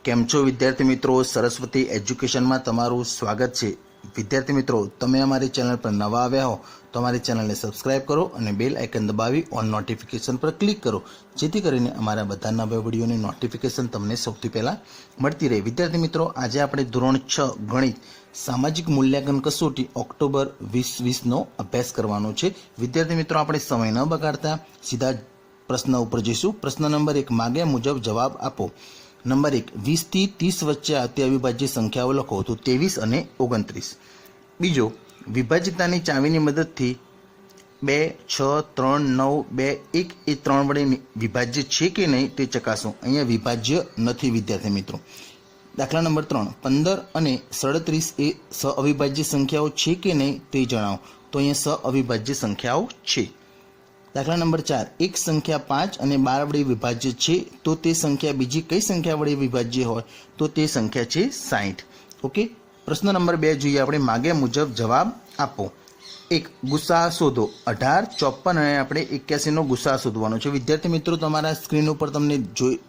કેમ છો વિદ્યાર્થી મિત્રો? સરસ્વતી એજ્યુકેશનમાં તમારું સ્વાગત છે। વિદ્યાર્થી મિત્રો, તમે અમારી ચેનલ પર નવા આવ્યા હો તો અમારી ચેનલને સબસ્ક્રાઇબ કરો અને બેલ આઇકન દબાવી ઓન નોટિફિકેશન પર ક્લિક કરો, જેથી કરીને અમારા બધા નવા વિડીયોની નોટિફિકેશન તમને સૌથી પહેલાં મળતી રહે। વિદ્યાર્થી મિત્રો, આજે આપણે ધોરણ 6 ગણિત સામાજિક મૂલ્યાંકન કસોટી ઓક્ટોબર 2020નો અભ્યાસ કરવાનો છે। વિદ્યાર્થી મિત્રો, આપણે સમય ન બગાડતા સીધા પ્રશ્ન ઉપર જઈશું। પ્રશ્ન નંબર 1, માગ્યા મુજબ જવાબ આપો। નંબર 1, 20 થી 30 વચ્ચે આવતી અવિભાજ્ય સંખ્યાઓ લખો, તો 23 અને 29। બીજો, વિભાજ્યતાની ચાવીની મદદથી 2, 6, 3, 9, 2, 1 એ 3 વડે વિભાજ્ય છે કે નહીં તે ચકાસો। અહીંયા વિભાજ્ય નથી વિદ્યાર્થી મિત્રો। દાખલા નંબર 3, 15 અને 37 એ સઅવિભાજ્ય સંખ્યાઓ છે કે નહીં તે જણાવો, તો અહીંયા સઅવિભાજ્ય સંખ્યાઓ છે। દાખલા નંબર 4, એક સંખ્યા 5 અને 12 વડે વિભાજ્ય છે, તો તે સંખ્યા બીજી કઈ સંખ્યા વડે વિભાજ્ય હોય, તો તે સંખ્યા છે 60। ઓકે, પ્રશ્ન નંબર 2 જોઈએ આપણે, માગ્યા મુજબ જવાબ આપો। 1, ગુસા શોધો। 18, 54 અને આપણે 81નો ગુસા શોધવાનો છે। વિદ્યાર્થી મિત્રો, તમારા સ્ક્રીન ઉપર તમને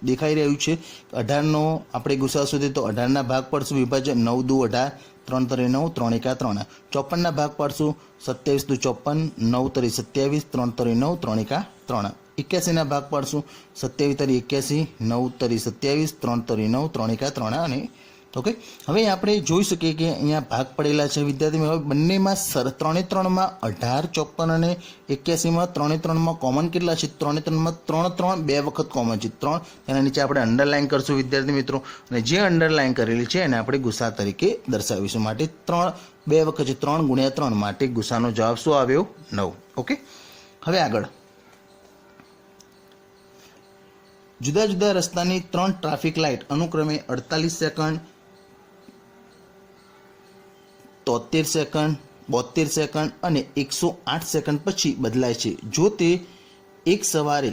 દેખાઈ રહ્યું છે 18નો આપણે ગુસા શોધીએ તો 18ના ભાગ પડશું વિભાજ્ય 9 દુ 18, 3 તરી 9, 3 એકા 3। 54ના ભાગ પાડશું 27 દુ 54, 9 તરી 27, 3 તરી 9, 3 એકા 3। 81ના ભાગ પાડશું 27 તરી 81, 9 તરી 27, 3 તરી 9, 3 એકા 3 અને ઓકે। હવે આપણે જોઈ શકીએ કે અહીંયા ભાગ પડેલા છે વિદ્યાર્થી મિત્રો। હવે બંનેમાં 3-3માં 18, 54 અને 81માં 3-3માં કોમન કેટલા છે? 3-3માં 3 બે વખત કોમન છે 3, તેના નીચે આપણે અંડરલાઇન કરશું વિદ્યાર્થી મિત્રો, અને જે અંડરલાઇન કરેલી છે એને આપણે ગુસા તરીકે દર્શાવીશું। માટે 3 બે વખત છે, 3 ગુણ્યા 3, માટે ગુસાનો જવાબ શું આવ્યો? 9। ઓકે, હવે આગળ, જુદા જુદા રસ્તાની 3 ટ્રાફિક લાઇટ અનુક્રમે 48 સેકન્ડ, 73 સેકન્ડ, 72 સેકન્ડ અને 108 સેકન્ડ પછી બદલાય છે। જો તે એક સવારે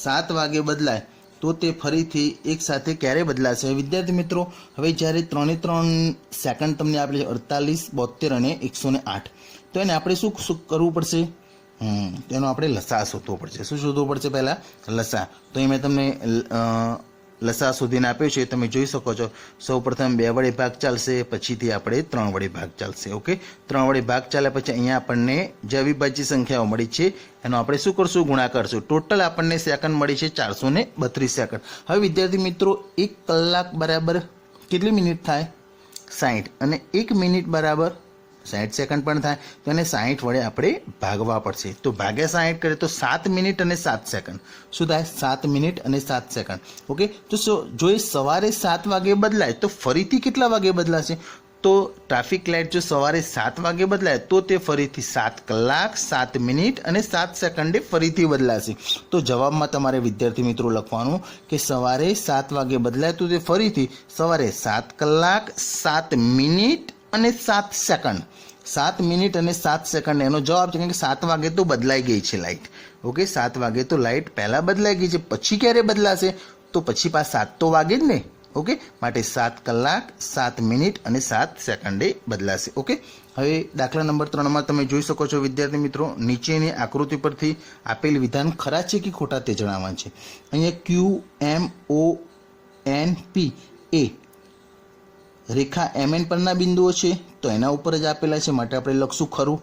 7 વાગે બદલાય તો તે ફરીથી એક સાથે ક્યારે બદલાશે? વિદ્યાર્થી મિત્રો, હવે જ્યારે 3 સેકન્ડ તમને આપેલી 48, 72 અને 108, તો એને આપણે શું કરવું પડશે? તેનો આપણે લસા શોધવો પડશે। શું શોધવું પડશે? પહેલાં લસા। તો એ મેં તમને લસા શોધીને આપ્યો છે, તમે જોઈ શકો છો। સૌ પ્રથમ 2 વડે ભાગ ચાલશે, પછીથી આપણે 3 વડે ભાગ ચાલશે। ઓકે, 3 વડે ભાગ ચાલ્યા પછી અહીંયા આપણને જે અવિભાજ્ય સંખ્યાઓ મળી છે એનો આપણે શું કરશું? ગુણાકાર કરશું। ટોટલ આપણને સેકન્ડ મળી છે 432 સેકન્ડ। હવે વિદ્યાર્થી મિત્રો, 1 કલાક બરાબર કેટલી મિનિટ થાય? 60, અને 1 મિનિટ બરાબર 60 સેકન્ડ પણ થાય, તો એને 60 વડે આપણે ભાગવા પડશે। તો ભાગ્યા 60 કરીએ તો 7 મિનિટ અને 7 સેકન્ડ શું થાય? 7 મિનિટ અને 7 સેકન્ડ। ઓકે, તો જો એ સવારે 7 વાગે બદલાય તો ફરીથી કેટલા વાગે બદલાશે? તો ટ્રાફિક લાઇટ જો સવારે 7 વાગે બદલાય તો તે ફરીથી 7 કલાક 7 મિનિટ અને 7 સેકન્ડે ફરીથી બદલાશે। તો જવાબમાં તમારે વિદ્યાર્થી મિત્રો લખવાનું કે સવારે 7 વાગે બદલાય તો તે ફરીથી સવારે 7 કલાક 7 મિનિટ અને 7 સેકન્ડ, 7 મિનિટ અને 7 સેકન્ડ એનો જવાબ છે, કારણ કે 7 વાગે તો બદલાઈ ગઈ છે લાઇટ। ઓકે, 7 વાગે તો લાઇટ પહેલાં બદલાઈ ગઈ છે, પછી ક્યારે બદલાશે? તો પછી પાછા 7 તો વાગે જ ને। ઓકે, માટે 7 કલાક 7 મિનિટ અને 7 સેકન્ડે બદલાશે। ઓકે, હવે દાખલા નંબર 3માં તમે જોઈ શકો છો વિદ્યાર્થી મિત્રો, નીચેની આકૃતિ પરથી આપેલ વિધાન ખરા છે કે ખોટા તે જણાવવાનું છે। અહીંયા QMONP એ રેખા MN પરના બિંદુઓ છે, તો એના ઉપર જ આપેલા છે, માટે આપણે લખશું ખરું।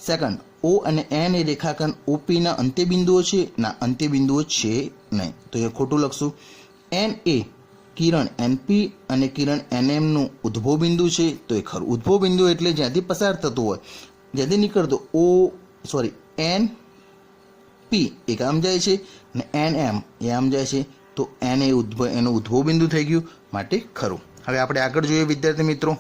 સેકન્ડ, O અને N એ રેખાખંડ OPના અંત્ય બિંદુઓ છે, ના અંત્ય બિંદુઓ છે નહીં, તો એ ખોટું લખશું। N એ કિરણ NP અને કિરણ NMનું ઉદ્ભવ બિંદુ છે, તો એ ખરું। ઉદ્ભવ બિંદુ એટલે જ્યાંથી પસાર થતું હોય, જ્યાંથી નીકળતો NP એક આમ જાય છે અને NM એ આમ જાય છે, તો N એ એનું ઉદ્ભવ બિંદુ થઈ ગયું, માટે ખરું। હવે આપણે આગળ જોઈએ વિદ્યાર્થી મિત્રો,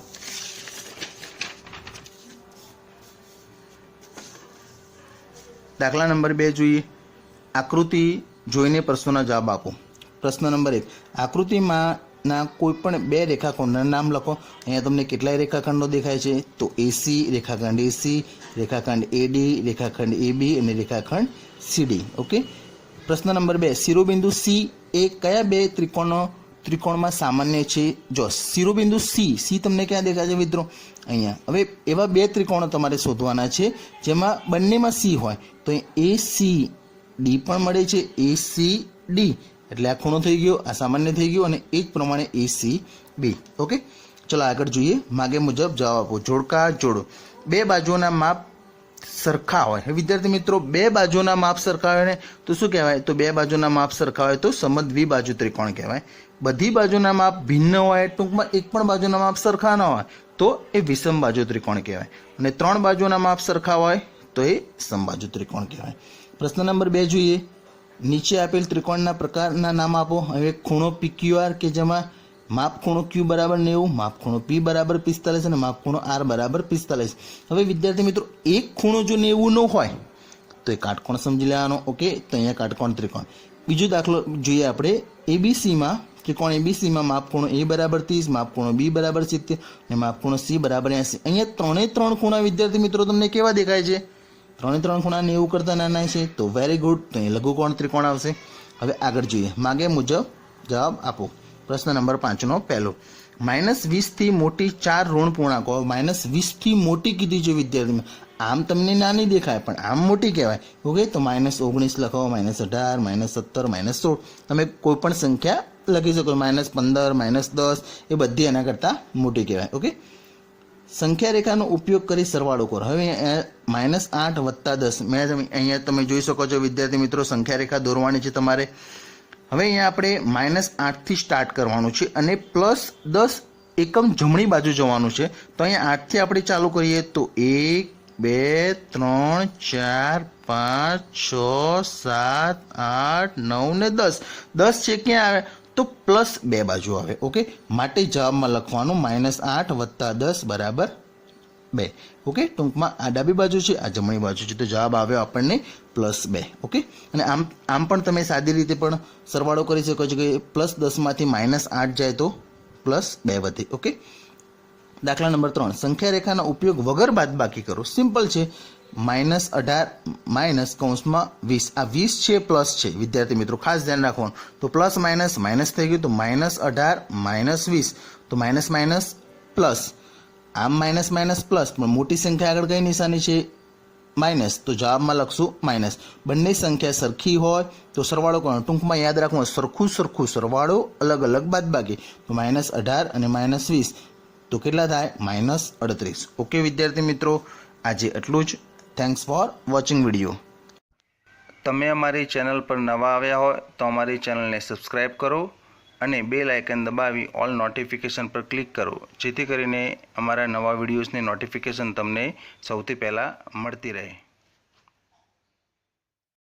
દાખલા નંબર 2 જોઈએ। આકૃતિ જોઈને પ્રશ્નોના જવાબ આપો। પ્રશ્ન નંબર 1, આકૃતિમાંના કોઈ પણ 2 રેખાખંડોના નામ લખો। અહીંયા તમને કેટલાય રેખાખંડો દેખાય છે? તો AC, રેખાખંડ AC, રેખાખંડ AD, રેખાખંડ AB અને રેખાખંડ CD। ઓકે, પ્રશ્ન નંબર 2, શિરોબિંદુ C એ કયા 2 ત્રિકોણમાં સામાન્ય છે? જો શિરોબિંદુ C તમને ક્યાં દેખાય છે મિત્રો? અહીંયા। હવે એવા 2 ત્રિકોણો તમારે શોધવાના છે જેમાં બંનેમાં C હોય, તો ACD પણ મળે છે, ACD એટલે આ ખૂણો થઈ ગયો, આ સામાન્ય થઈ ગયો અને એ જ પ્રમાણે ACB. ઓકે, ચલો આગળ જોઈએ. માગે મુજબ જવાબ આપો. જોડકા જોડો. બે બાજુઓના માપ સરખા હોય. વિદ્યાર્થી મિત્રો, બે બાજુના માપ સરખા હોય ને તો શું કહેવાય? તો બે બાજુના માપ સરખા હોય તો સમદ્વિબાજુ ત્રિકોણ કહેવાય. બધી બાજુના માપ ભિન્ન હોય, ટૂંકમાં એક પણ બાજુના માપ સરખા ન હોય તો એ વિષમ બાજુ ત્રિકોણ કહેવાય. અને ત્રણ બાજુના માપ સરખા હોય તો એ સમબાજુ ત્રિકોણ કહેવાય. પ્રશ્ન નંબર 2 જોઈએ. નીચે આપેલ ત્રિકોણના પ્રકારના નામ આપો. હવે ખૂણો PQR કે જેમાં માપ ખૂણો Q બરાબર 90, માપ ખૂણો P બરાબર 45 અને માપ ખૂણો R બરાબર 45. હવે વિદ્યાર્થી મિત્રો, એક ખૂણો જો 90 નો હોય તો એ કાટકોણ સમજી લેવાનો. ઓકે, તો અહીંયા કાટકોણ ત્રિકોણ. બીજો દાખલો જોઈએ આપણે. ABCમાં ત્રિકોણ ABCમાં માપ ખૂણો A બરાબર 30, માપ ખૂણો B બરાબર 70 અને માપ ખૂણો C બરાબર 80. અહીંયા ત્રણ ખૂણા વિદ્યાર્થી મિત્રો તમને કેવા દેખાય છે? ત્રણ ખૂણા 90 કરતાં નાના છે, તો વેરી ગુડ, તો અહીં લઘુકોણ ત્રિકોણ આવશે. હવે આગળ જોઈએ. માગે મુજબ જવાબ આપો. પ્રશ્ન નંબર 5 નો પહેલો. -20 થી મોટી 4 ઋણ પૂર્ણાંકો. -20 થી મોટી કીધી છે વિદ્યાર્થી. આમ તમને નાની દેખાય પણ આમ મોટી કહેવાય. ઓકે, તો -19 લખો, -18, -17, -16. તમે કોઈ પણ સંખ્યા લખી શકો. -15, -10 એ બધી એના કરતાં મોટી કહેવાય. ઓકે, સંખ્યા રેખાનો ઉપયોગ કરી સરવાળો કરો. હવે -8 + 10. અહીંયા તમે જોઈ શકો છો વિદ્યાર્થી મિત્રો, સંખ્યા રેખા દોરવાની છે તમારે. હવે અહીંયા આપણે -8 થી સ્ટાર્ટ કરવાનું છે અને +10 એકમ જમણી બાજુ જવાનું છે. તો અહીંયા 8 થી આપણે ચાલુ કરીએ તો 1, 2, 3, 4, 5, 6, 7, 8, 9 ને 10. 10 છે ક્યાં આવે? તો +2 બાજુ આવે. ઓકે, માટે જવાબમાં લખવાનું -8 + 10 = 2. ઓકે, ટૂંકમાં આ ડાબી બાજુ છે, આ જમણી બાજુ છે, તો જવાબ આવ્યો આપણને +2. ઓકે, અને આમ પણ તમે સાદી રીતે પણ સરવાળો કરી શકો છો કે +10 માંથી -8 જાય તો +2 વધે. ઓકે, દાખલા નંબર 3. સંખ્યા રેખાનો ઉપયોગ વગર બાદબાકી કરો. સિમ્પલ છે. -18 કૌંસમાં 20. આ 20 છે પ્લસ છે વિદ્યાર્થી મિત્રો, ખાસ ધ્યાન રાખવાનું. તો પ્લસ માઇનસ થઈ ગયું, તો -18 -20, તો માઇનસ પ્લસ. આમ માઇનસ પ્લસ, પણ મોટી સંખ્યા આગળ કઈ નિશાની છે? માઇનસ, તો જવાબમાં લખશું માઇનસ. બંને સંખ્યા સરખી હોય તો સરવાળો કરવાનો. ટૂંકમાં યાદ રાખવાનું, સરખું સરવાળો, અલગ અલગ બાદબાકી. તો -18 અને -20 તો કેટલા થાય? -38. ઓકે વિદ્યાર્થી મિત્રો, આજે એટલું જ. Thanks for watching video. તમે અમારી ચેનલ પર નવા આવ્યા હોય તો અમારી ચેનલને સબસ્ક્રાઈબ કરો અને બેલ આઇકન દબાવી ઓલ નોટિફિકેશન પર ક્લિક કરો, જેથી કરીને અમારા નવા વિડીયોઝની નોટિફિકેશન તમને સૌથી પહેલાં મળતી રહે.